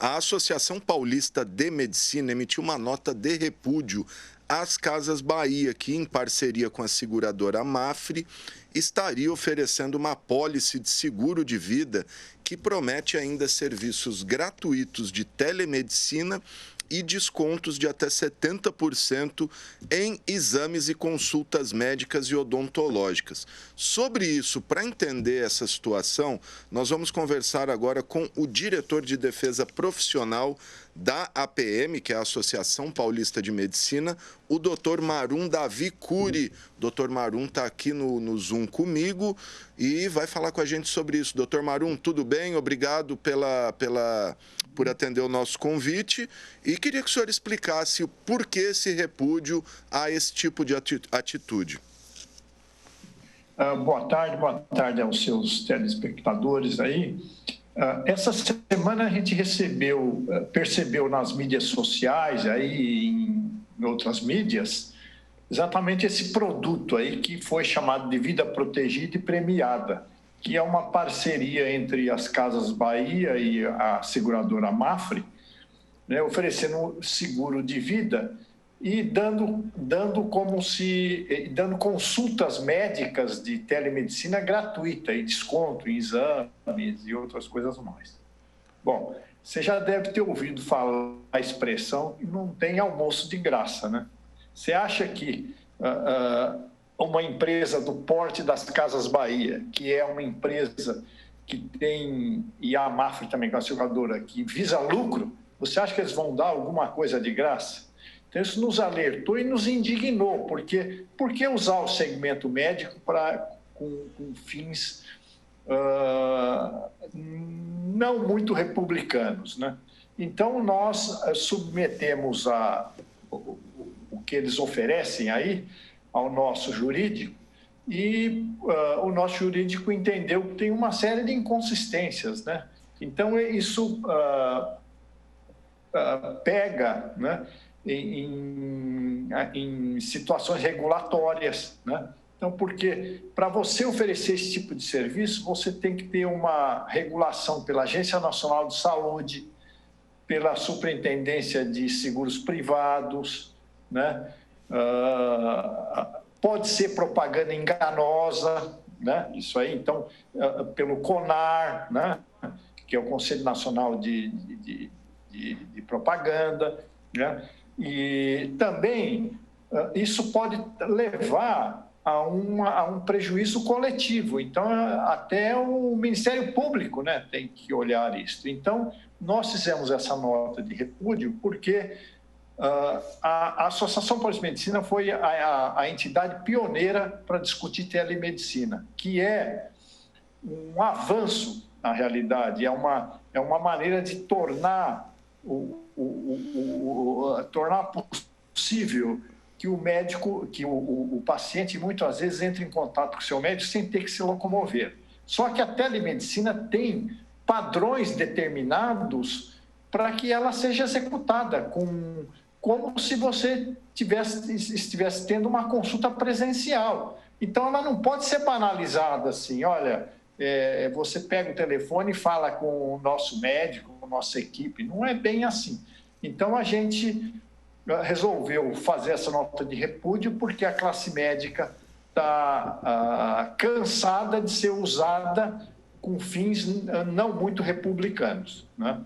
A Associação Paulista de Medicina emitiu uma nota de repúdio às Casas Bahia, que, em parceria com a seguradora Mafre, estaria oferecendo uma apólice de seguro de vida que promete ainda serviços gratuitos de telemedicina e descontos de até 70% em exames e consultas médicas e odontológicas. Sobre isso, para entender essa situação, nós vamos conversar agora com o diretor de defesa profissional da APM, que é a Associação Paulista de Medicina, o Dr. Marum Davi Cury. O Dr. Marum está aqui no Zoom comigo e vai falar com a gente sobre isso. Dr. Marum, tudo bem? Obrigado por atender o nosso convite e queria que o senhor explicasse o porquê esse repúdio a esse tipo de atitude. Boa tarde aos seus telespectadores aí. Essa semana a gente percebeu nas mídias sociais, aí em outras mídias, exatamente esse produto aí que foi chamado de Vida Protegida e Premiada, que é uma parceria entre as Casas Bahia e a seguradora Mafre, né, oferecendo seguro de vida e dando consultas médicas de telemedicina gratuita e desconto em exames e outras coisas mais. Bom, você já deve ter ouvido falar a expressão que não tem almoço de graça, né? Você acha que uma empresa do porte das Casas Bahia, que é uma empresa que tem, e a Mafre também, que é uma seguradora, que visa lucro, você acha que eles vão dar alguma coisa de graça? Então, isso nos alertou e nos indignou, porque por que usar o segmento médico com fins não muito republicanos, né? Então, nós submetemos o que eles oferecem aí ao nosso jurídico e o nosso jurídico entendeu que tem uma série de inconsistências, né? Então, isso pega, né, em situações regulatórias, né? Então, porque para você oferecer esse tipo de serviço, você tem que ter uma regulação pela Agência Nacional de Saúde, pela Superintendência de Seguros Privados, né? Pode ser propaganda enganosa, né? Isso aí, então, pelo CONAR, né? Que é o Conselho Nacional de Propaganda, né? E também isso pode levar a um prejuízo coletivo. Então, até o Ministério Público, né, tem que olhar isso. Então, nós fizemos essa nota de repúdio porque a Associação Paulista de Medicina foi a entidade pioneira para discutir telemedicina, que é um avanço, na realidade, é uma maneira de tornar possível que o médico, que o paciente muitas vezes entre em contato com o seu médico sem ter que se locomover. Só que a telemedicina tem padrões determinados para que ela seja executada como se você estivesse tendo uma consulta presencial. Então, ela não pode ser banalizada assim, olha, você pega o telefone e fala com o nosso médico, com a nossa equipe. Não é bem assim. Então, a gente resolveu fazer essa nota de repúdio porque a classe médica está cansada de ser usada com fins não muito republicanos, né?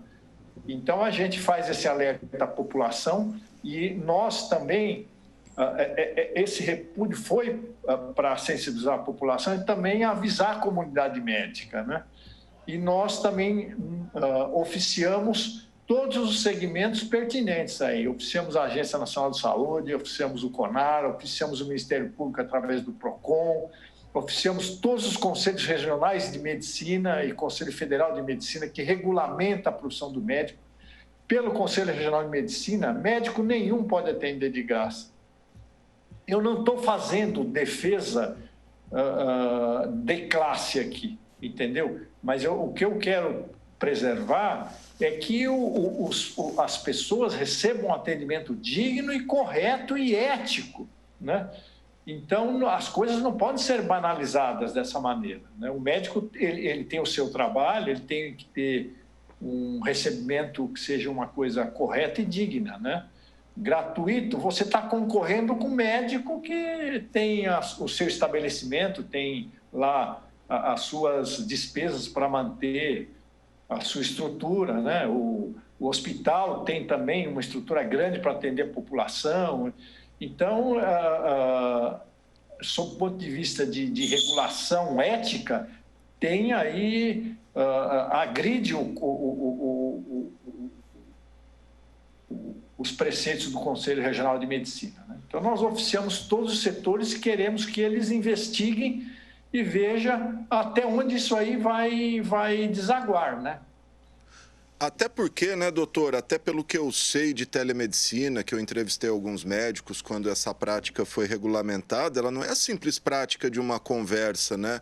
Então, a gente faz esse alerta à população e nós também, esse repúdio foi para sensibilizar a população e também avisar a comunidade médica, né? E nós também oficiamos todos os segmentos pertinentes aí. Oficiamos a Agência Nacional de Saúde, oficiamos o CONAR, oficiamos o Ministério Público através do PROCON, oficiamos todos os conselhos regionais de medicina e Conselho Federal de Medicina que regulamenta a profissão do médico. Pelo Conselho Regional de Medicina, médico nenhum pode atender de graça. Eu não estou fazendo defesa de classe aqui, entendeu? Mas o que eu quero preservar é que as pessoas recebam um atendimento digno e correto e ético, né? Então, as coisas não podem ser banalizadas dessa maneira, né? O médico ele tem o seu trabalho, ele tem que ter um recebimento que seja uma coisa correta e digna, né? Gratuito, você está concorrendo com um médico que tem o seu estabelecimento, tem lá as suas despesas para manter a sua estrutura, né? O hospital tem também uma estrutura grande para atender a população. Então, sob o ponto de vista de regulação ética, tem aí, agride os preceitos do Conselho Regional de Medicina, né? Então, nós oficiamos todos os setores e queremos que eles investiguem e vejam até onde isso aí vai desaguar, né? Até porque, né, doutor, até pelo que eu sei de telemedicina, que eu entrevistei alguns médicos quando essa prática foi regulamentada, ela não é a simples prática de uma conversa, né?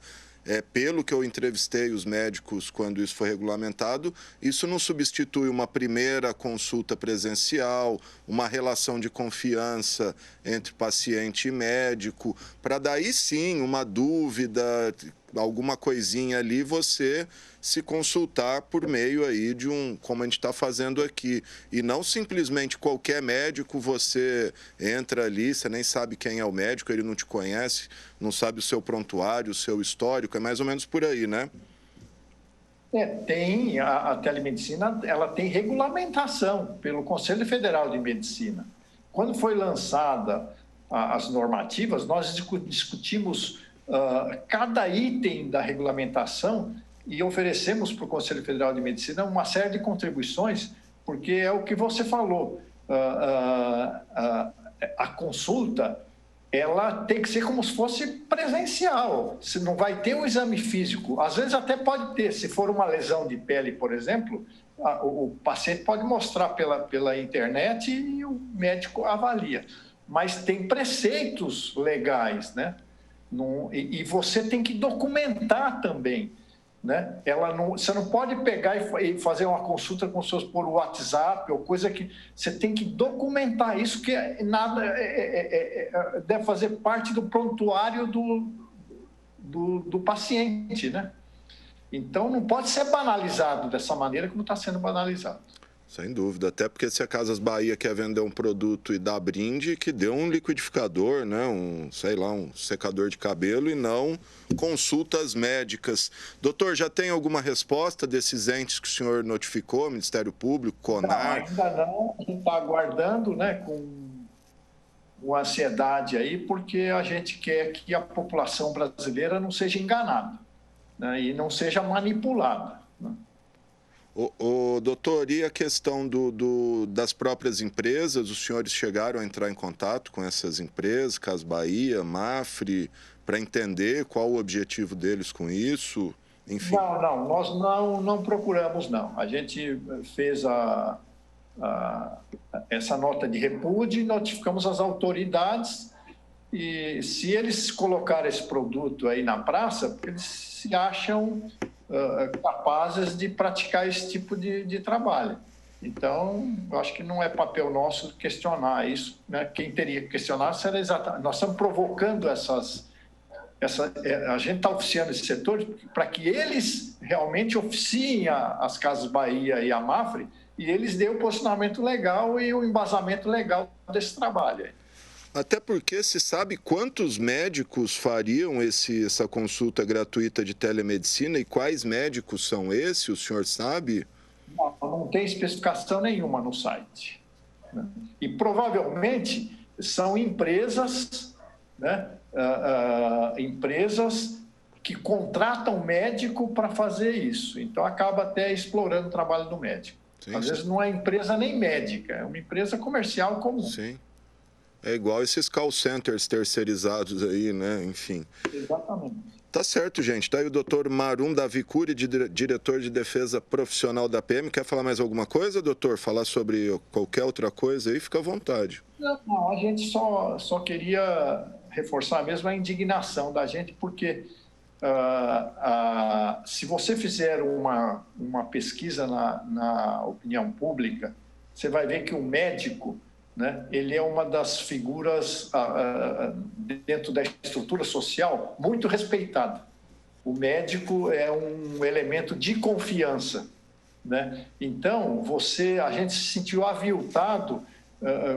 Pelo que eu entrevistei os médicos quando isso foi regulamentado, isso não substitui uma primeira consulta presencial, uma relação de confiança entre paciente e médico, para daí sim, uma dúvida, alguma coisinha ali, você se consultar por meio aí de como a gente está fazendo aqui. E não simplesmente qualquer médico, você entra ali, você nem sabe quem é o médico, ele não te conhece, não sabe o seu prontuário, o seu histórico, é mais ou menos por aí, né? Tem a telemedicina, ela tem regulamentação pelo Conselho Federal de Medicina. Quando foi lançada as normativas, nós discutimos cada item da regulamentação e oferecemos para o Conselho Federal de Medicina uma série de contribuições, porque é o que você falou, a consulta ela tem que ser como se fosse presencial, você não vai ter um exame físico, às vezes até pode ter, se for uma lesão de pele, por exemplo, o paciente pode mostrar pela internet e o médico avalia, mas tem preceitos legais, né? E você tem que documentar também, né? Você não pode pegar e fazer uma consulta com seus por WhatsApp ou coisa que você tem que documentar isso, que deve fazer parte do prontuário do paciente, né? Então não pode ser banalizado dessa maneira como está sendo banalizado. Sem dúvida, até porque se a Casas Bahia quer vender um produto e dar brinde, que dê um liquidificador, né? Um secador de cabelo e não consultas médicas. Doutor, já tem alguma resposta desses entes que o senhor notificou, Ministério Público, CONAR? Não, ainda não, a gente está aguardando, né, com ansiedade aí, porque a gente quer que a população brasileira não seja enganada, né, e não seja manipulada, né? Doutor, e a questão das próprias empresas? Os senhores chegaram a entrar em contato com essas empresas, Casas Bahia, Mafre, para entender qual o objetivo deles com isso? Enfim. Não, nós não procuramos, não. A gente fez essa nota de repúdio e notificamos as autoridades, e se eles colocarem esse produto aí na praça, eles se acham capazes de praticar esse tipo de trabalho. Então, eu acho que não é papel nosso questionar isso, né? Quem teria que questionar será exatamente... Nós estamos provocando a gente está oficiando esse setor para que eles realmente oficiem as Casas Bahia e a Mafre e eles dêem o posicionamento legal e o embasamento legal desse trabalho. Até porque se sabe quantos médicos fariam essa consulta gratuita de telemedicina e quais médicos são esses, o senhor sabe? Não tem especificação nenhuma no site, né? E provavelmente são empresas, né? Empresas que contratam médico para fazer isso. Então, acaba até explorando o trabalho do médico. Sim, às vezes não é empresa nem médica, é uma empresa comercial comum. Sim. É igual esses call centers terceirizados aí, né? Enfim. Exatamente. Tá certo, gente. Tá aí o doutor Marum Davi Cury, diretor de defesa profissional da PM. Quer falar mais alguma coisa, doutor? Falar sobre qualquer outra coisa aí? Fica à vontade. Não, a gente só queria reforçar mesmo a indignação da gente, porque se você fizer uma pesquisa na opinião pública, você vai ver que o médico, né, ele é uma das figuras dentro da estrutura social muito respeitada. O médico é um elemento de confiança, né? Então, a gente se sentiu aviltado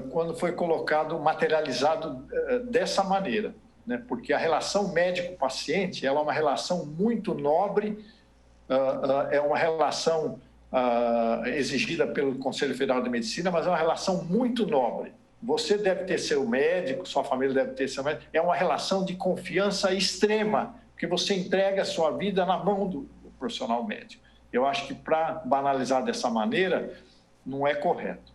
quando foi colocado, materializado dessa maneira, né? Porque a relação médico-paciente ela é uma relação muito nobre, é uma relação exigida pelo Conselho Federal de Medicina, mas é uma relação muito nobre. Você deve ter seu médico, sua família deve ter seu médico. É uma relação de confiança extrema, porque você entrega a sua vida na mão do profissional médico. Eu acho que para banalizar dessa maneira não é correto.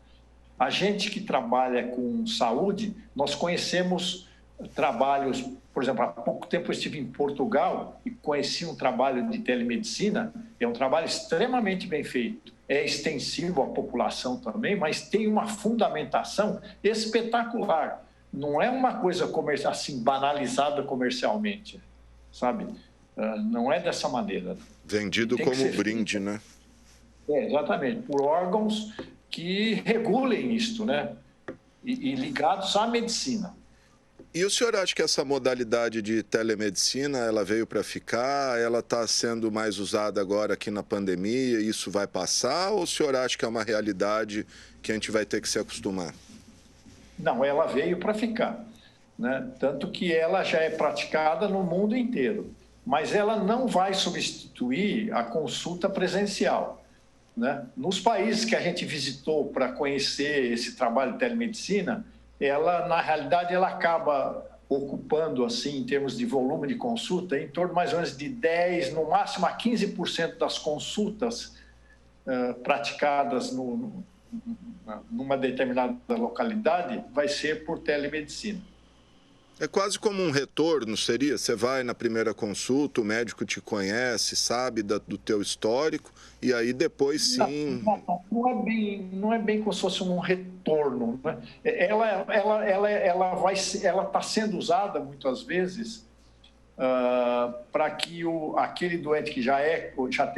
A gente que trabalha com saúde, nós conhecemos trabalhos, por exemplo, há pouco tempo eu estive em Portugal e conheci um trabalho de telemedicina, é um trabalho extremamente bem feito, é extensivo à população também, mas tem uma fundamentação espetacular, não é uma coisa comercial, assim, banalizada comercialmente, sabe? Não é dessa maneira. Vendido como brinde, né? Exatamente, por órgãos que regulem isto, né? E ligados à medicina. E o senhor acha que essa modalidade de telemedicina, ela veio para ficar, ela está sendo mais usada agora aqui na pandemia, e isso vai passar, ou o senhor acha que é uma realidade que a gente vai ter que se acostumar? Não, ela veio para ficar, né? Tanto que ela já é praticada no mundo inteiro, mas ela não vai substituir a consulta presencial, né? Nos países que a gente visitou para conhecer esse trabalho de telemedicina, ela, na realidade, ela acaba ocupando, assim, em termos de volume de consulta, em torno mais ou menos de 10%, no máximo a 15% das consultas praticadas numa determinada localidade vai ser por telemedicina. É quase como um retorno, seria? Você vai na primeira consulta, o médico te conhece, sabe do teu histórico, e aí depois sim... Não é bem como se fosse um retorno, né? Ela está sendo usada muitas vezes para que aquele doente que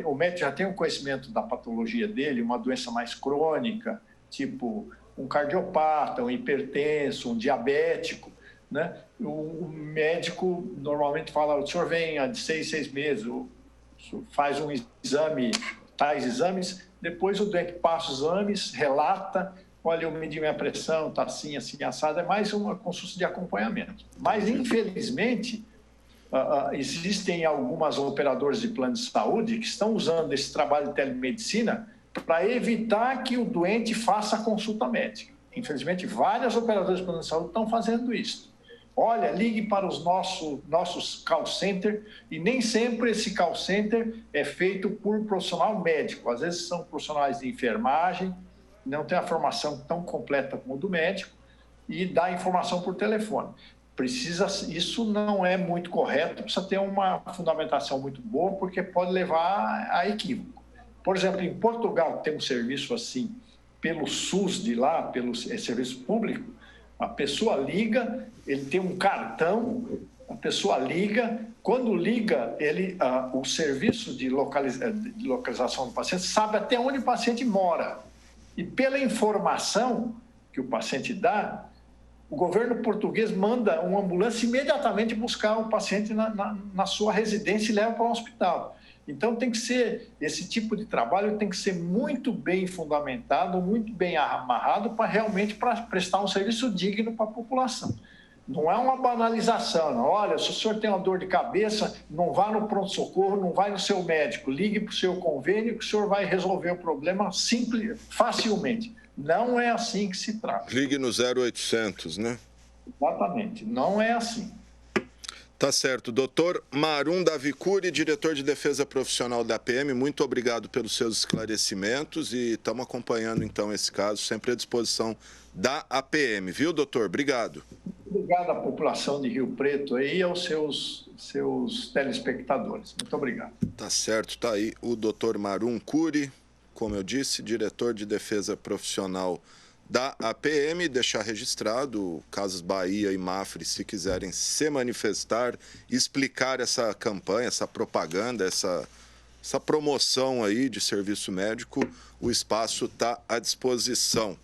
o médico já tem um conhecimento da patologia dele, uma doença mais crônica, tipo um cardiopata, um hipertenso, um diabético, né? O médico normalmente fala, o senhor vem de 6 meses, faz um exame, tais exames, depois o doente passa os exames, relata, olha, eu medi minha pressão, está assim, assim, assado, é mais uma consulta de acompanhamento. Mas, infelizmente, existem algumas operadoras de plano de saúde que estão usando esse trabalho de telemedicina para evitar que o doente faça a consulta médica. Infelizmente, várias operadoras de plano de saúde estão fazendo isso. Olha, ligue para os nossos call center, e nem sempre esse call center é feito por profissional médico. Às vezes são profissionais de enfermagem, não tem a formação tão completa como do médico, e dá informação por telefone. Isso não é muito correto, precisa ter uma fundamentação muito boa, porque pode levar a equívoco. Por exemplo, em Portugal tem um serviço assim, pelo SUS de lá, pelo serviço público, a pessoa liga, ele tem um cartão, a pessoa liga, quando liga, o serviço de localização do paciente sabe até onde o paciente mora. E pela informação que o paciente dá, o governo português manda uma ambulância imediatamente buscar o paciente na sua residência e leva para o hospital. Então, esse tipo de trabalho tem que ser muito bem fundamentado, muito bem amarrado para realmente prestar um serviço digno para a população. Não é uma banalização, não. Olha, se o senhor tem uma dor de cabeça, não vá no pronto-socorro, não vai no seu médico, ligue para o seu convênio que o senhor vai resolver o problema facilmente. Não é assim que se trata. Ligue no 0800, né? Exatamente, não é assim. Tá certo. Doutor Marum Davicuri, diretor de Defesa Profissional da PM, muito obrigado pelos seus esclarecimentos e estamos acompanhando, então, esse caso, sempre à disposição da APM, viu, doutor? Obrigado. Obrigado à população de Rio Preto e aos seus telespectadores. Muito obrigado. Tá certo. Tá aí o doutor Marum Curi, como eu disse, diretor de Defesa Profissional da APM, deixar registrado, Casas Bahia e Mafre, se quiserem se manifestar, explicar essa campanha, essa propaganda, essa promoção aí de serviço médico, o espaço está à disposição.